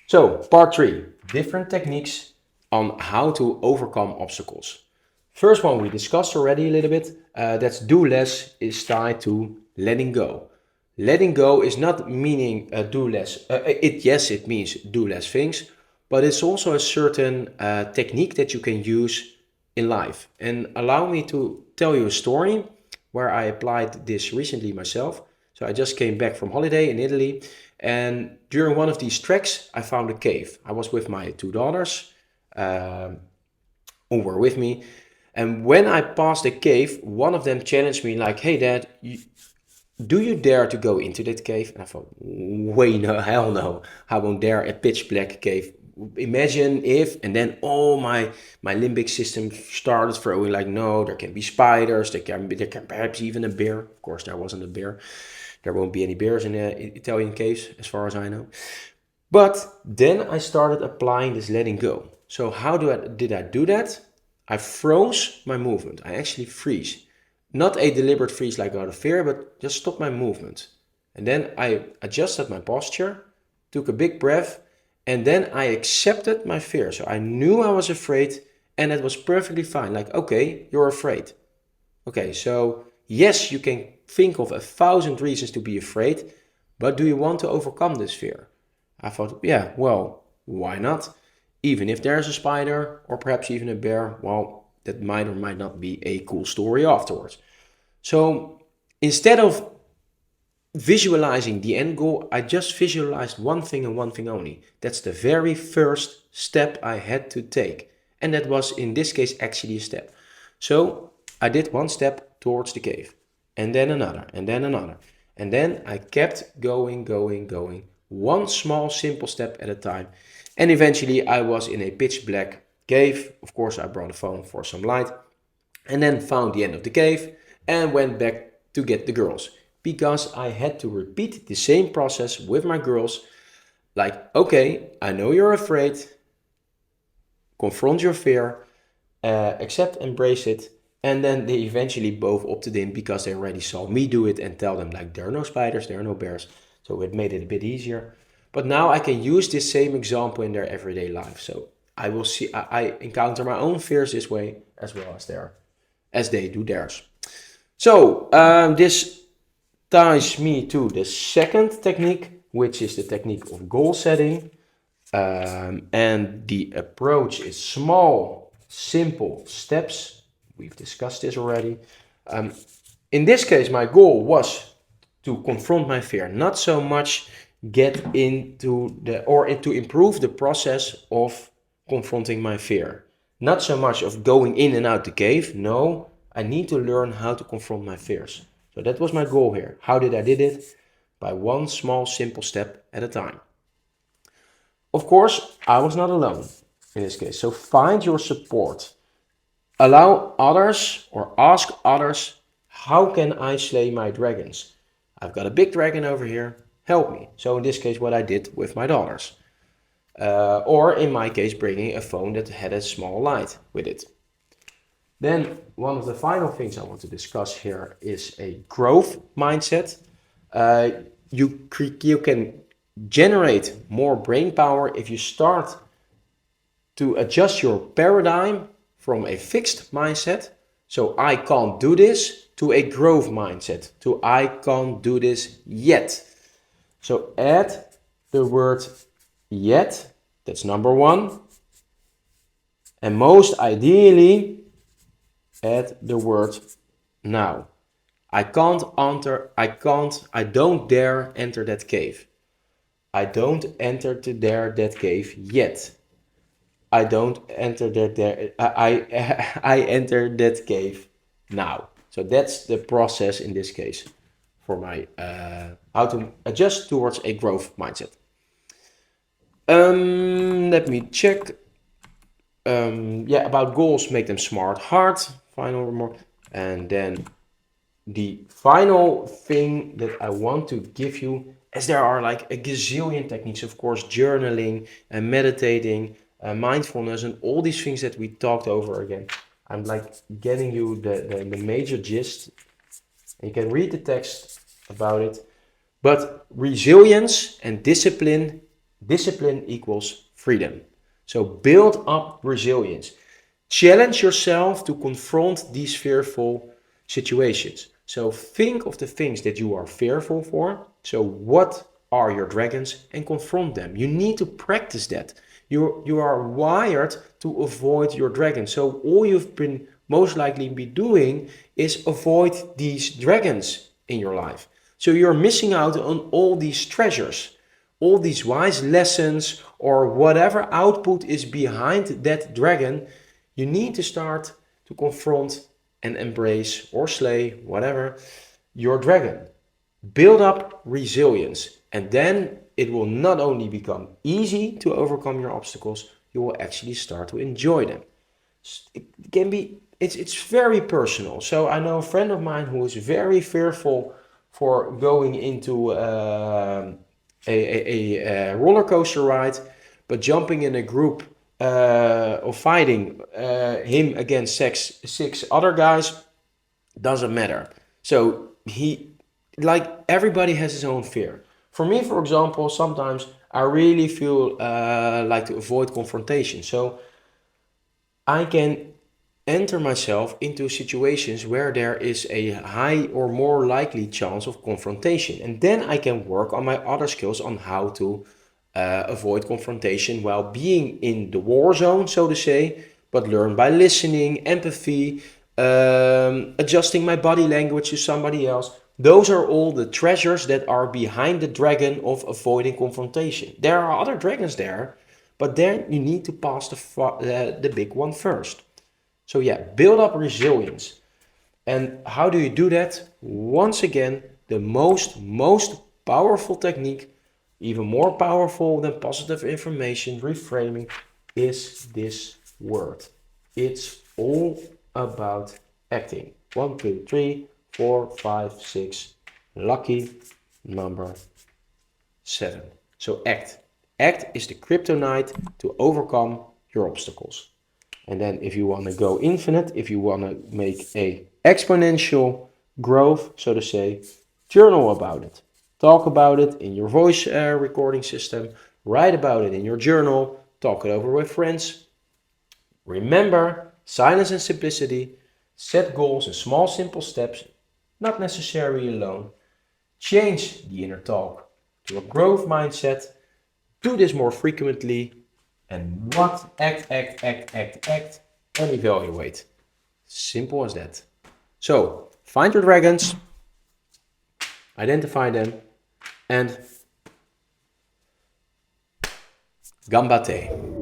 So, part three, different techniques on how to overcome obstacles. First one we discussed already a little bit. That's do less is tied to letting go. Letting go is not meaning do less. It means do less things, but it's also a certain technique that you can use in life. And allow me to tell you a story where I applied this recently myself. So I just came back from holiday in Italy, and during one of these treks, I found a cave. I was with my two daughters, um, who were with me, and when I passed the cave, one of them challenged me like, "Hey, Dad, do you dare to go into that cave?" And I thought, "Way no, hell no! I won't dare a pitch black cave. Imagine if," and then all my limbic system started throwing like, "No, there can be spiders. There can perhaps even a bear." Of course, there wasn't a bear. There won't be any bears in the Italian caves, as far as I know. But then I started applying this letting go. So how did I do that? I froze my movement. I actually freeze. Not a deliberate freeze like out of fear, but just stop my movement. And then I adjusted my posture, took a big breath, and then I accepted my fear. So I knew I was afraid, and it was perfectly fine. Like, okay, you're afraid. Okay, so yes, you can think of 1,000 reasons to be afraid, but do you want to overcome this fear? I thought, yeah, well, why not? Even if there's a spider or perhaps even a bear, well, that might or might not be a cool story afterwards. So instead of visualizing the end goal, I just visualized one thing and one thing only. That's the very first step I had to take. And that was, in this case, actually a step. So I did one step towards the cave, and then another, and then another. And then I kept going, going, going, one small, simple step at a time. And eventually I was in a pitch black cave. Of course, I brought a phone for some light, and then found the end of the cave and went back to get the girls, because I had to repeat the same process with my girls. Like, okay, I know you're afraid, confront your fear, accept, embrace it. And then they eventually both opted in because they already saw me do it and tell them like, there are no spiders, there are no bears. So it made it a bit easier. But now I can use this same example in their everyday life. So I will see, I encounter my own fears this way as well as they do theirs. So this ties me to the second technique, which is the technique of goal setting. And the approach is small, simple steps. We've discussed this already. In this case, my goal was to confront my fear, not so much get into to improve the process of confronting my fear. Not so much of going in and out the cave. No, I need to learn how to confront my fears. So that was my goal here. How did I did it? By one small, simple step at a time. Of course, I was not alone in this case. So find your support. Allow others or ask others, how can I slay my dragons? I've got a big dragon over here, help me. So in this case, what I did with my daughters. Or in my case, bringing a phone that had a small light with it. Then one of the final things I want to discuss here is a growth mindset. You can generate more brain power if you start to adjust your paradigm from a fixed mindset, so I can't do this, to a growth mindset, to I can't do this yet. So add the word yet, that's number one. And most ideally, add the word now. I don't dare enter that cave. I don't enter that cave yet. I don't enter I enter that cave now. So that's the process in this case for my how to adjust towards a growth mindset. Let me check. About goals, make them smart, hard. Final remark, and then the final thing that I want to give you, as there are like a gazillion techniques, of course, journaling and meditating, mindfulness, and all these things that we talked over again. I'm like getting you the major gist. You can read the text about it. But resilience and discipline Discipline equals freedom. So build up resilience. Challenge yourself to confront these fearful situations. So think of the things that you are fearful for. So what are your dragons, and confront them. You need to practice that. You are wired to avoid your dragons. So all you've been most likely be doing is avoid these dragons in your life. So you're missing out on all these treasures, all these wise lessons, or whatever output is behind that dragon. You need to start to confront and embrace or slay, whatever, your dragon. Build up resilience, and then it will not only become easy to overcome your obstacles, you will actually start to enjoy them. It can be, it's very personal. So I know a friend of mine who is very fearful for going into a roller coaster ride, but jumping in a group or fighting him against six other guys doesn't matter. So he, like everybody has his own fear. For me, for example, sometimes I really feel like to avoid confrontation. So I can enter myself into situations where there is a high or more likely chance of confrontation. And then I can work on my other skills on how to avoid confrontation while being in the war zone, so to say, but learn by listening, empathy, adjusting my body language to somebody else. Those are all the treasures that are behind the dragon of avoiding confrontation. There are other dragons there, but then you need to pass the big one first. So yeah, build up resilience. And how do you do that? Once again, the most powerful technique, even more powerful than positive information reframing, is this word. It's all about acting. 1, 2, 3, 4, 5, 6. Lucky number 7. So act. Act is the kryptonite to overcome your obstacles. And then if you want to go infinite, if you want to make a exponential growth, so to say, journal about it. Talk about it in your voice recording system. Write about it in your journal. Talk it over with friends. Remember, silence and simplicity. Set goals in small, simple steps, not necessarily alone. Change the inner talk to a growth mindset. Do this more frequently. And what? Act, and evaluate. Simple as that. So, find your dragons, identify them, and gambate.